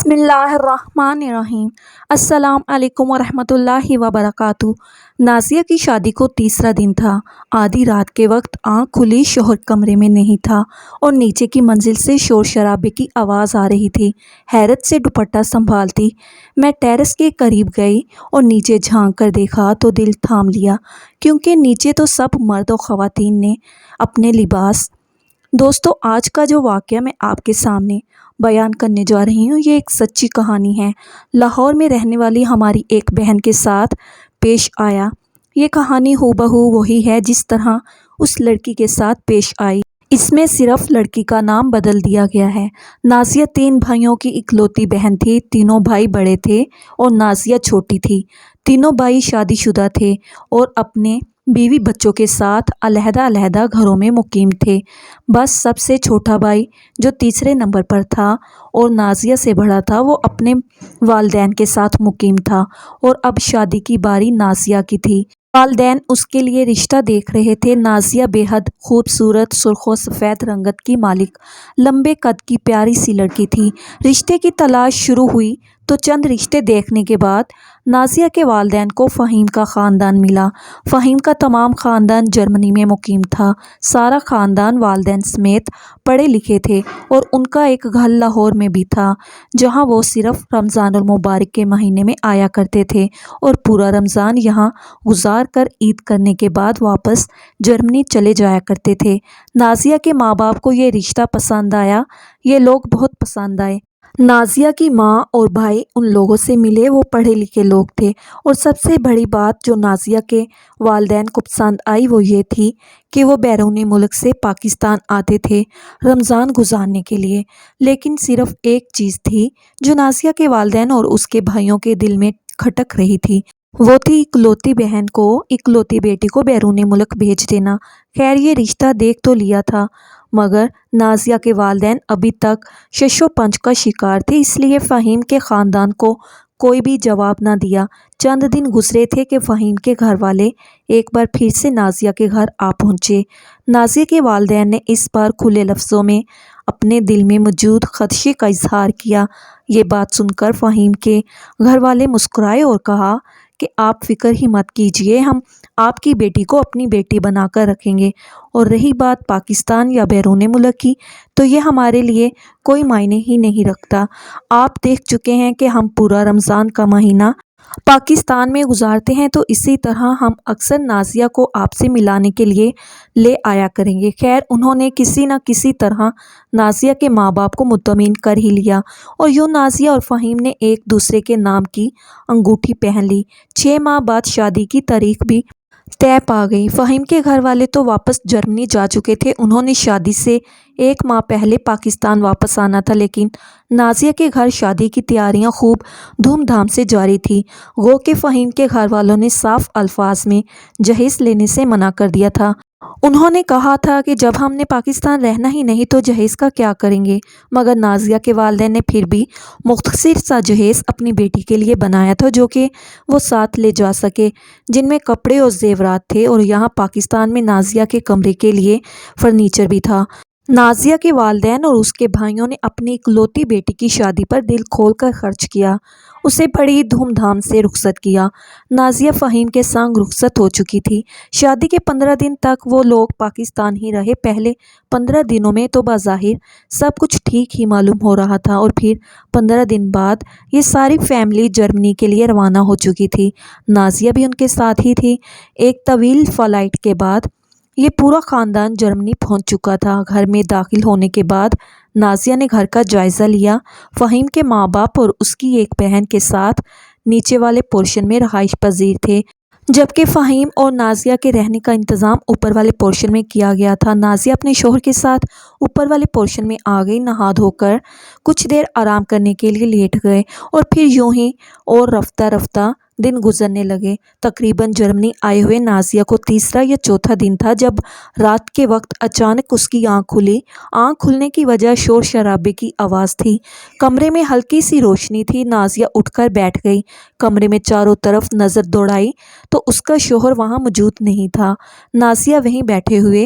بسم اللہ الرحمن الرحیم۔ السلام علیکم ورحمۃ اللہ وبرکاتہ۔ نازیہ کی شادی کو تیسرا دن تھا۔ آدھی رات کے وقت آنکھ کھلی، شوہر کمرے میں نہیں تھا اور نیچے کی منزل سے شور شرابے کی آواز آ رہی تھی۔ حیرت سے دوپٹہ سنبھالتی میں ٹیرس کے قریب گئی اور نیچے جھانک کر دیکھا تو دل تھام لیا، کیونکہ نیچے تو سب مرد و خواتین نے اپنے لباس۔ دوستو، آج کا جو واقعہ میں آپ کے سامنے بیان کرنے جا رہی ہوں، یہ ایک سچی کہانی ہے۔ لاہور میں رہنے والی ہماری ایک بہن کے ساتھ پیش آیا۔ یہ کہانی ہو بہو وہی ہے جس طرح اس لڑکی کے ساتھ پیش آئی۔ اس میں صرف لڑکی کا نام بدل دیا گیا ہے۔ نازیہ 3 بھائیوں کی اکلوتی بہن تھی۔ تینوں بھائی بڑے تھے اور نازیہ چھوٹی تھی۔ تینوں بھائی شادی شدہ تھے اور اپنے بیوی بچوں کے ساتھ علیحدہ علیحدہ گھروں میں مقیم تھے۔ بس سب سے چھوٹا بھائی جو تیسرے نمبر پر تھا اور نازیہ سے بڑا تھا، وہ اپنے والدین کے ساتھ مقیم تھا اور اب شادی کی باری نازیہ کی تھی۔ والدین اس کے لیے رشتہ دیکھ رہے تھے۔ نازیہ بے حد خوبصورت، سرخ و سفید رنگت کی مالک، لمبے قد کی پیاری سی لڑکی تھی۔ رشتے کی تلاش شروع ہوئی تو چند رشتے دیکھنے کے بعد نازیہ کے والدین کو فہیم کا خاندان ملا۔ فہیم کا تمام خاندان جرمنی میں مقیم تھا۔ سارا خاندان والدین سمیت پڑھے لکھے تھے اور ان کا ایک گھر لاہور میں بھی تھا، جہاں وہ صرف رمضان المبارک کے مہینے میں آیا کرتے تھے اور پورا رمضان یہاں گزار کر عید کرنے کے بعد واپس جرمنی چلے جایا کرتے تھے۔ نازیہ کے ماں باپ کو یہ رشتہ پسند آیا۔ یہ لوگ بہت پسند آئے۔ نازیہ کی ماں اور بھائی ان لوگوں سے ملے، وہ پڑھے لکھے لوگ تھے اور سب سے بڑی بات جو نازیہ کے والدین کو پسند آئی وہ یہ تھی کہ وہ بیرونی ملک سے پاکستان آتے تھے رمضان گزارنے کے لیے۔ لیکن صرف ایک چیز تھی جو نازیہ کے والدین اور اس کے بھائیوں کے دل میں کھٹک رہی تھی، وہ تھی اکلوتی بہن کو، اکلوتی بیٹی کو بیرونی ملک بھیج دینا۔ خیر، یہ رشتہ دیکھ تو لیا تھا، مگر نازیہ کے والدین ابھی تک شش و پنج کا شکار تھے، اس لیے فہیم کے خاندان کو کوئی بھی جواب نہ دیا۔ چند دن گزرے تھے کہ فہیم کے گھر والے ایک بار پھر سے نازیہ کے گھر آ پہنچے۔ نازیہ کے والدین نے اس بار کھلے لفظوں میں اپنے دل میں موجود خدشے کا اظہار کیا۔ یہ بات سن کر فہیم کے گھر والے مسکرائے اور کہا کہ آپ فکر ہی مت کیجیے، ہم آپ کی بیٹی کو اپنی بیٹی بنا کر رکھیں گے، اور رہی بات پاکستان یا بیرون ملک کی تو یہ ہمارے لیے کوئی معنی ہی نہیں رکھتا۔ آپ دیکھ چکے ہیں کہ ہم پورا رمضان کا مہینہ پاکستان میں گزارتے ہیں، تو اسی طرح ہم اکثر نازیہ کو آپ سے ملانے کے لیے لے آیا کریں گے۔ خیر، انہوں نے کسی نہ کسی طرح نازیہ کے ماں باپ کو مطمئن کر ہی لیا اور یوں نازیہ اور فہیم نے ایک دوسرے کے نام کی انگوٹھی پہن لی۔ 6 ماہ بعد شادی کی تاریخ بھی طے پا گئی۔ فہیم کے گھر والے تو واپس جرمنی جا چکے تھے، انہوں نے شادی سے 1 ماہ پہلے پاکستان واپس آنا تھا، لیکن نازیہ کے گھر شادی کی تیاریاں خوب دھوم دھام سے جاری تھی۔ گو کہ فہیم کے گھر والوں نے صاف الفاظ میں جہیز لینے سے منع کر دیا تھا۔ انہوں نے کہا تھا کہ جب ہم نے پاکستان رہنا ہی نہیں تو جہیز کا کیا کریں گے، مگر نازیہ کے والدین نے پھر بھی مختصر سا جہیز اپنی بیٹی کے لیے بنایا تھا، جو کہ وہ ساتھ لے جا سکے، جن میں کپڑے اور زیورات تھے، اور یہاں پاکستان میں نازیہ کے کمرے کے لیے فرنیچر بھی تھا۔ نازیہ کے والدین اور اس کے بھائیوں نے اپنی اکلوتی بیٹی کی شادی پر دل کھول کر خرچ کیا، اسے بڑی دھوم دھام سے رخصت کیا۔ نازیہ فہیم کے سنگ رخصت ہو چکی تھی۔ شادی کے 15 دن تک وہ لوگ پاکستان ہی رہے۔ پہلے 15 دنوں میں تو بظاہر سب کچھ ٹھیک ہی معلوم ہو رہا تھا، اور پھر 15 دن بعد یہ ساری فیملی جرمنی کے لیے روانہ ہو چکی تھی۔ نازیہ بھی ان کے ساتھ ہی تھی۔ ایک طویل فلائٹ کے بعد یہ پورا خاندان جرمنی پہنچ چکا تھا۔ گھر میں داخل ہونے کے بعد نازیہ نے گھر کا جائزہ لیا۔ فہیم کے ماں باپ اور اس کی ایک بہن کے ساتھ نیچے والے پورشن میں رہائش پذیر تھے، جبکہ فہیم اور نازیہ کے رہنے کا انتظام اوپر والے پورشن میں کیا گیا تھا۔ نازیہ اپنے شوہر کے ساتھ اوپر والے پورشن میں آ گئی۔ نہا دھو کر کچھ دیر آرام کرنے کے لیے لیٹ گئے اور پھر یوں ہی اور رفتہ رفتہ دن گزرنے لگے۔ تقریباً جرمنی آئے ہوئے نازیہ کو تیسرا یا چوتھا دن تھا جب رات کے وقت اچانک اس کی آنکھ کھلی۔ آنکھ کھلنے کی وجہ شور شرابے کی آواز تھی۔ کمرے میں ہلکی سی روشنی تھی۔ نازیہ اٹھ کر بیٹھ گئی، کمرے میں چاروں طرف نظر دوڑائی تو اس کا شوہر وہاں موجود نہیں تھا۔ نازیہ وہیں بیٹھے ہوئے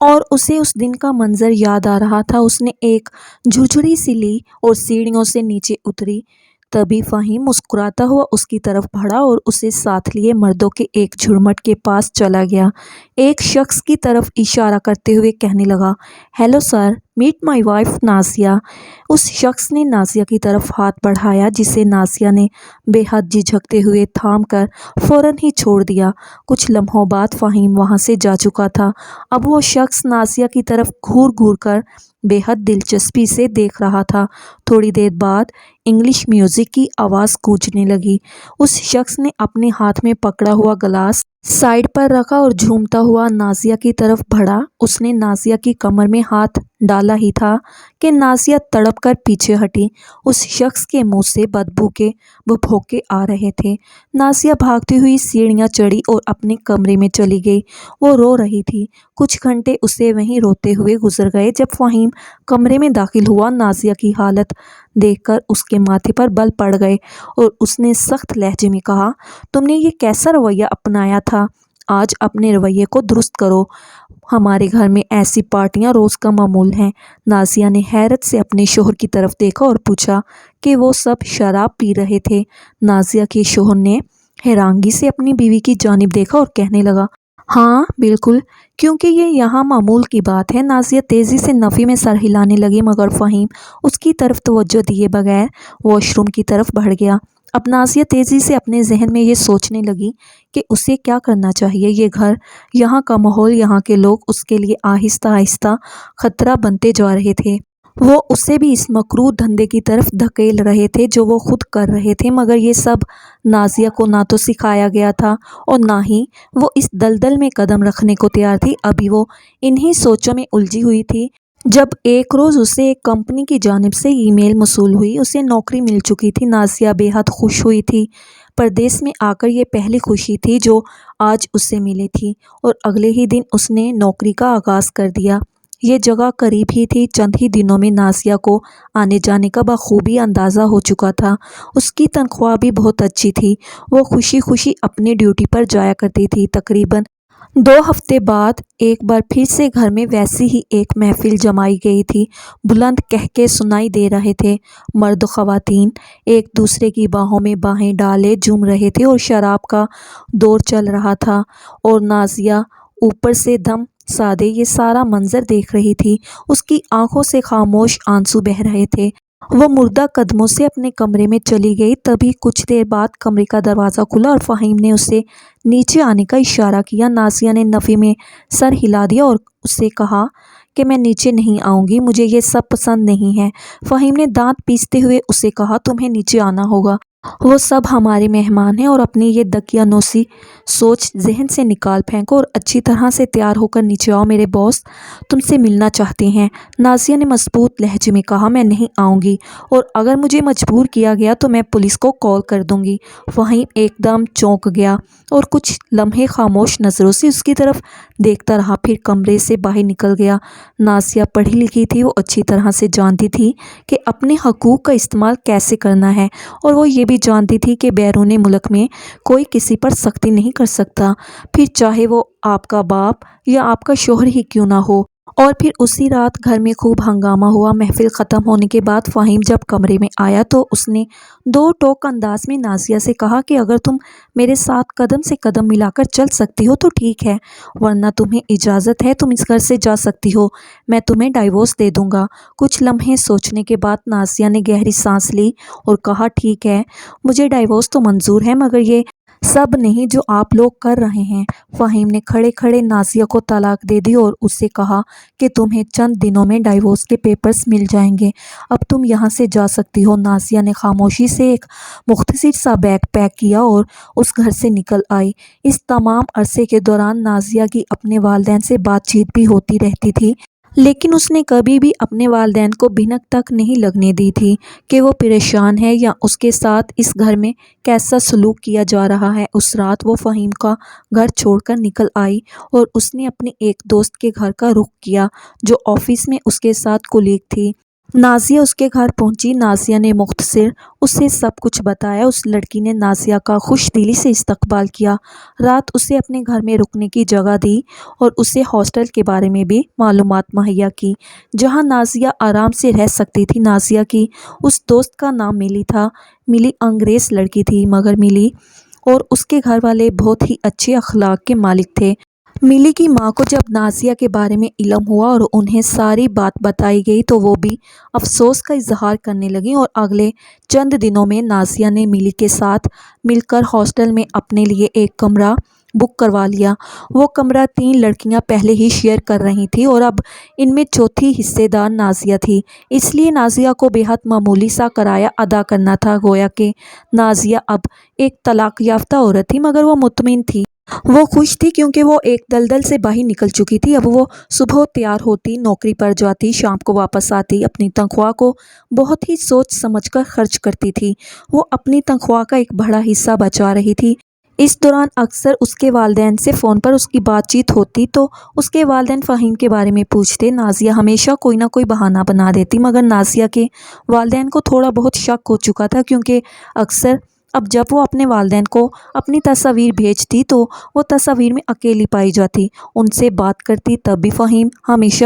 اور اسے اس دن کا منظر یاد آ رہا تھا۔ اس نے ایک جھرجھری سی لی اور سیڑھیوں سے نیچے اتری۔ تبھی فہیم مسکراتا ہوا اس کی طرف بڑھا اور اسے ساتھ لیے مردوں کے ایک جھرمٹ کے پاس چلا گیا۔ ایک شخص کی طرف اشارہ کرتے ہوئے کہنے لگا، hello sir, meet my wife Nazia. اس شخص نے نازیہ کی طرف ہاتھ بڑھایا جسے نازیہ نے بے حد جھجکتے ہوئے تھام کر فوراً ہی چھوڑ دیا۔ کچھ لمحوں بعد فہیم وہاں سے جا چکا تھا۔ اب وہ شخص نازیہ کی طرف گھور گھور کر بے حد دلچسپی سے دیکھ رہا تھا۔ تھوڑی دیر بعد انگلش میوزک کی آواز گونجنے لگی۔ اس شخص نے اپنے ہاتھ میں پکڑا ہوا گلاس سائیڈ پر رکھا اور جھومتا ہوا نازیہ کی طرف بڑھا۔ اس نے نازیہ کی کمر میں ہاتھ ڈالا ہی تھا کہ نازیہ تڑپ کر پیچھے ہٹی۔ اس شخص کے منہ سے بدبو کے بھوکے آ رہے تھے۔ نازیہ بھاگتی ہوئی سیڑھیاں چڑھی اور اپنے کمرے میں چلی گئی۔ وہ رو رہی تھی۔ کچھ گھنٹے اسے وہیں روتے ہوئے گزر گئے۔ جب فہیم کمرے میں داخل ہوا، نازیہ کی حالت دیکھ کر اس کے ماتھے پر بل پڑ گئے اور اس نے سخت لہجے میں کہا، تم نے یہ کیسا رویہ اپنایا تھا؟ آج اپنے رویے کو درست کرو۔ ہمارے گھر میں ایسی پارٹیاں روز کا معمول ہیں۔ نازیہ نے حیرت سے اپنے شوہر کی طرف دیکھا اور پوچھا کہ وہ سب شراب پی رہے تھے۔ نازیہ کے شوہر نے حیرانگی سے اپنی بیوی کی جانب دیکھا اور کہنے لگا، ہاں بالکل، کیونکہ یہ یہاں معمول کی بات ہے۔ نازیہ تیزی سے نفی میں سر ہلانے لگی مگر فہیم اس کی طرف توجہ دیے بغیر واش روم کی طرف بڑھ گیا۔ اب نازیہ تیزی سے اپنے ذہن میں یہ سوچنے لگی کہ اسے کیا کرنا چاہیے۔ یہ گھر، یہاں کا ماحول، یہاں کے لوگ اس کے لیے آہستہ آہستہ خطرہ بنتے جا رہے تھے۔ وہ اسے بھی اس مکروہ دھندے کی طرف دھکیل رہے تھے جو وہ خود کر رہے تھے، مگر یہ سب نازیہ کو نہ تو سکھایا گیا تھا اور نہ ہی وہ اس دلدل میں قدم رکھنے کو تیار تھی۔ ابھی وہ انہی سوچوں میں الجھی ہوئی تھی جب ایک روز اسے ایک کمپنی کی جانب سے ای میل موصول ہوئی۔ اسے نوکری مل چکی تھی۔ نازیہ بے حد خوش ہوئی تھی۔ پردیس میں آ کر یہ پہلی خوشی تھی جو آج اسے ملی تھی اور اگلے ہی دن اس نے نوکری کا آغاز کر دیا۔ یہ جگہ قریب ہی تھی۔ چند ہی دنوں میں نازیہ کو آنے جانے کا بخوبی اندازہ ہو چکا تھا۔ اس کی تنخواہ بھی بہت اچھی تھی۔ وہ خوشی خوشی اپنی ڈیوٹی پر جایا کرتی تھی۔ تقریباً 2 ہفتے بعد ایک بار پھر سے گھر میں ویسی ہی ایک محفل جمائی گئی تھی۔ بلند قہقہے سنائی دے رہے تھے۔ مرد و خواتین ایک دوسرے کی باہوں میں باہیں ڈالے جھوم رہے تھے اور شراب کا دور چل رہا تھا اور نازیہ اوپر سے دم سادے یہ سارا منظر دیکھ رہی تھی۔ اس کی آنکھوں سے خاموش آنسو بہہ رہے تھے۔ وہ مردہ قدموں سے اپنے کمرے میں چلی گئی۔ تبھی کچھ دیر بعد کمرے کا دروازہ کھلا اور فہیم نے اسے نیچے آنے کا اشارہ کیا۔ نازیہ نے نفی میں سر ہلا دیا اور اسے کہا کہ میں نیچے نہیں آؤں گی، مجھے یہ سب پسند نہیں ہے۔ فہیم نے دانت پیستے ہوئے اسے کہا، تمہیں نیچے آنا ہوگا۔ وہ سب ہمارے مہمان ہیں اور اپنی یہ دقیانوسی سوچ ذہن سے نکال پھینکو اور اچھی طرح سے تیار ہو کر نیچے آؤ، میرے باس تم سے ملنا چاہتے ہیں۔ نازیہ نے مضبوط لہجے میں کہا، میں نہیں آؤں گی اور اگر مجھے مجبور کیا گیا تو میں پولیس کو کال کر دوں گی۔ فہیم ایک دم چونک گیا اور کچھ لمحے خاموش نظروں سے اس کی طرف دیکھتا رہا، پھر کمرے سے باہر نکل گیا۔ نازیہ پڑھی لکھی تھی۔ وہ اچھی طرح سے جانتی تھی کہ اپنے حقوق کا استعمال کیسے کرنا ہے اور وہ یہ بھی جانتی تھی کہ بیرون ملک میں کوئی کسی پر سختی نہیں کر سکتا، پھر چاہے وہ آپ کا باپ یا آپ کا شوہر ہی کیوں نہ ہو۔ اور پھر اسی رات گھر میں خوب ہنگامہ ہوا۔ محفل ختم ہونے کے بعد فہیم جب کمرے میں آیا تو اس نے 2 ٹوک انداز میں نازیہ سے کہا کہ اگر تم میرے ساتھ قدم سے قدم ملا کر چل سکتی ہو تو ٹھیک ہے، ورنہ تمہیں اجازت ہے، تم اس گھر سے جا سکتی ہو، میں تمہیں ڈائیورس دے دوں گا۔ کچھ لمحے سوچنے کے بعد نازیہ نے گہری سانس لی اور کہا، ٹھیک ہے، مجھے ڈائیورس تو منظور ہے مگر یہ سب نہیں جو آپ لوگ کر رہے ہیں۔ فہیم نے کھڑے کھڑے نازیہ کو طلاق دے دی اور اسے کہا کہ تمہیں چند دنوں میں ڈائیورس کے پیپرز مل جائیں گے، اب تم یہاں سے جا سکتی ہو۔ نازیہ نے خاموشی سے ایک مختصر سا بیگ پیک کیا اور اس گھر سے نکل آئی۔ اس تمام عرصے کے دوران نازیہ کی اپنے والدین سے بات چیت بھی ہوتی رہتی تھی، لیکن اس نے کبھی بھی اپنے والدین کو بھنک تک نہیں لگنے دی تھی کہ وہ پریشان ہے یا اس کے ساتھ اس گھر میں کیسا سلوک کیا جا رہا ہے۔ اس رات وہ فہیم کا گھر چھوڑ کر نکل آئی اور اس نے اپنے ایک دوست کے گھر کا رخ کیا جو آفس میں اس کے ساتھ کولیگ تھی۔ نازیہ اس کے گھر پہنچی۔ نازیہ نے مختصر اسے سب کچھ بتایا۔ اس لڑکی نے نازیہ کا خوش دلی سے استقبال کیا، رات اسے اپنے گھر میں رکنے کی جگہ دی اور اسے ہاسٹل کے بارے میں بھی معلومات مہیا کی جہاں نازیہ آرام سے رہ سکتی تھی۔ نازیہ کی اس دوست کا نام ملی تھا۔ ملی انگریز لڑکی تھی، مگر ملی اور اس کے گھر والے بہت ہی اچھے اخلاق کے مالک تھے۔ ملی کی ماں کو جب نازیہ کے بارے میں علم ہوا اور انہیں ساری بات بتائی گئی تو وہ بھی افسوس کا اظہار کرنے لگیں اور اگلے چند دنوں میں نازیہ نے ملی کے ساتھ مل کر ہاسٹل میں اپنے لیے ایک کمرہ بک کروا لیا۔ وہ کمرہ 3 لڑکیاں پہلے ہی شیئر کر رہی تھیں اور اب ان میں چوتھی حصے دار نازیہ تھی، اس لیے نازیہ کو بے حد معمولی سا کرایہ ادا کرنا تھا۔ گویا کہ نازیہ اب ایک طلاق یافتہ عورت تھی، مگر وہ مطمئن تھی۔ وہ خوش تھی کیونکہ وہ ایک دلدل سے باہر نکل چکی تھی۔ اب وہ صبح تیار ہوتی، نوکری پر جاتی، شام کو واپس آتی، اپنی تنخواہ کو بہت ہی سوچ سمجھ کر خرچ کرتی تھی۔ وہ اپنی تنخواہ کا ایک بڑا حصہ بچا رہی تھی۔ اس دوران اکثر اس کے والدین سے فون پر اس کی بات چیت ہوتی تو اس کے والدین فہیم کے بارے میں پوچھتے۔ نازیہ ہمیشہ کوئی نہ کوئی بہانہ بنا دیتی، مگر نازیہ کے والدین کو تھوڑا بہت شک ہو چکا تھا کیونکہ اکثر اب جب وہ اپنے والدین کو اپنی تصاویر بھیجتی تو وہ تصاویر میں اکیلی پائی جاتی۔ ان سے بات کرتی تب بھی فہیم ہمیشہ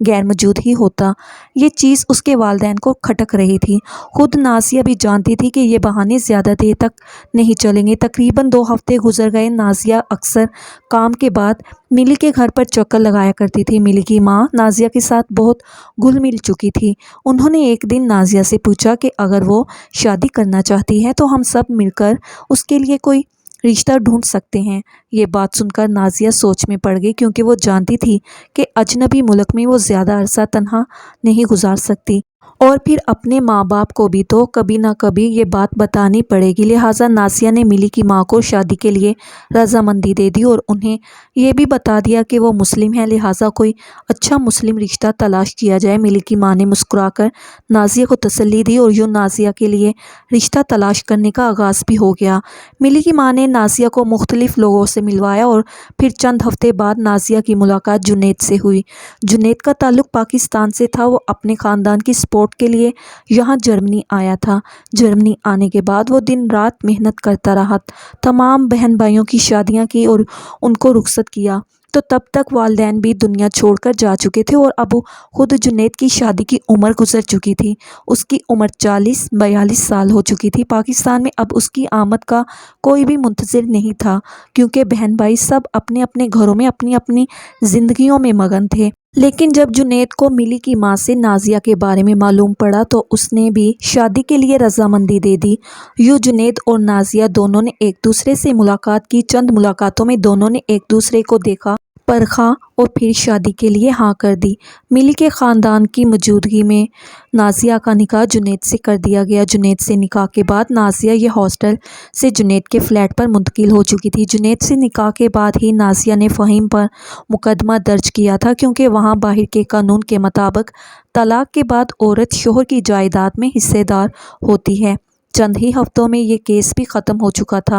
غیر موجود ہی ہوتا۔ یہ چیز اس کے والدین کو کھٹک رہی تھی۔ خود نازیہ بھی جانتی تھی کہ یہ بہانے زیادہ دیر تک نہیں چلیں گے۔ تقریباً 2 ہفتے گزر گئے۔ نازیہ اکثر کام کے بعد ملی کے گھر پر چکر لگایا کرتی تھی۔ ملی کی ماں نازیہ کے ساتھ بہت گھل مل چکی تھی۔ انہوں نے ایک دن نازیہ سے پوچھا کہ اگر وہ شادی کرنا چاہتی ہے تو ہم سب مل کر اس کے لیے کوئی رشتہ ڈھونڈ سکتے ہیں۔ یہ بات سن کر نازیہ سوچ میں پڑ گئی کیونکہ وہ جانتی تھی کہ اجنبی ملک میں وہ زیادہ عرصہ تنہا نہیں گزار سکتی اور پھر اپنے ماں باپ کو بھی تو کبھی نہ کبھی یہ بات بتانی پڑے گی۔ لہٰذا نازیہ نے ملی کی ماں کو شادی کے لیے رضامندی دے دی اور انہیں یہ بھی بتا دیا کہ وہ مسلم ہے، لہٰذا کوئی اچھا مسلم رشتہ تلاش کیا جائے۔ ملی کی ماں نے مسکرا کر نازیہ کو تسلی دی اور یوں نازیہ کے لیے رشتہ تلاش کرنے کا آغاز بھی ہو گیا۔ ملی کی ماں نے نازیہ کو مختلف لوگوں سے ملوایا اور پھر چند ہفتے بعد نازیہ کی ملاقات جنید سے ہوئی۔ جنید کا تعلق پاکستان سے تھا۔ وہ اپنے خاندان کی سپورٹ کے لیے یہاں جرمنی آیا تھا۔ جرمنی آنے کے بعد وہ دن رات محنت کرتا رہا، تمام بہن بھائیوں کی شادیاں کی اور ان کو رخصت کیا تو تب تک والدین بھی دنیا چھوڑ کر جا چکے تھے اور اب خود جنید کی شادی کی عمر گزر چکی تھی۔ اس کی عمر 40-42 سال ہو چکی تھی۔ پاکستان میں اب اس کی آمد کا کوئی بھی منتظر نہیں تھا کیونکہ بہن بھائی سب اپنے اپنے گھروں میں اپنی اپنی زندگیوں میں مگن تھے۔ لیکن جب جنید کو ملی کی ماں سے نازیہ کے بارے میں معلوم پڑا تو اس نے بھی شادی کے لیے رضامندی دے دی۔ یوں جنید اور نازیہ دونوں نے ایک دوسرے سے ملاقات کی۔ چند ملاقاتوں میں دونوں نے ایک دوسرے کو دیکھا، پرکھا اور پھر شادی کے لیے ہاں کر دی۔ ملی کے خاندان کی موجودگی میں نازیہ کا نکاح جنید سے کر دیا گیا۔ جنید سے نکاح کے بعد نازیہ یہ ہاسٹل سے جنید کے فلیٹ پر منتقل ہو چکی تھی۔ جنید سے نکاح کے بعد ہی نازیہ نے فہیم پر مقدمہ درج کیا تھا کیونکہ وہاں باہر کے قانون کے مطابق طلاق کے بعد عورت شوہر کی جائیداد میں حصے دار ہوتی ہے۔ چند ہی ہفتوں میں یہ کیس بھی ختم ہو چکا تھا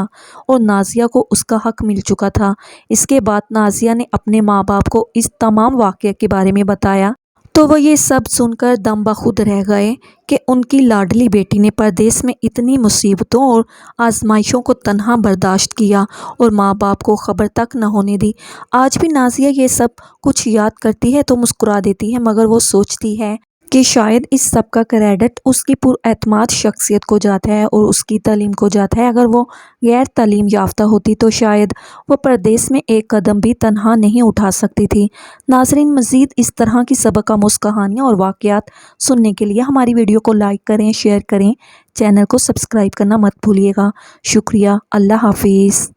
اور نازیہ کو اس کا حق مل چکا تھا۔ اس کے بعد نازیہ نے اپنے ماں باپ کو اس تمام واقعے کے بارے میں بتایا تو وہ یہ سب سن کر دم بخود رہ گئے کہ ان کی لاڈلی بیٹی نے پردیس میں اتنی مصیبتوں اور آزمائشوں کو تنہا برداشت کیا اور ماں باپ کو خبر تک نہ ہونے دی۔ آج بھی نازیہ یہ سب کچھ یاد کرتی ہے تو مسکرا دیتی ہے، مگر وہ سوچتی ہے کہ شاید اس سب کا کریڈٹ اس کی پراعتماد شخصیت کو جاتا ہے اور اس کی تعلیم کو جاتا ہے۔ اگر وہ غیر تعلیم یافتہ ہوتی تو شاید وہ پردیس میں ایک قدم بھی تنہا نہیں اٹھا سکتی تھی۔ ناظرین، مزید اس طرح کی سبق آموز کہانیاں اور واقعات سننے کے لیے ہماری ویڈیو کو لائک کریں، شیئر کریں، چینل کو سبسکرائب کرنا مت بھولیے گا۔ شکریہ۔ اللہ حافظ۔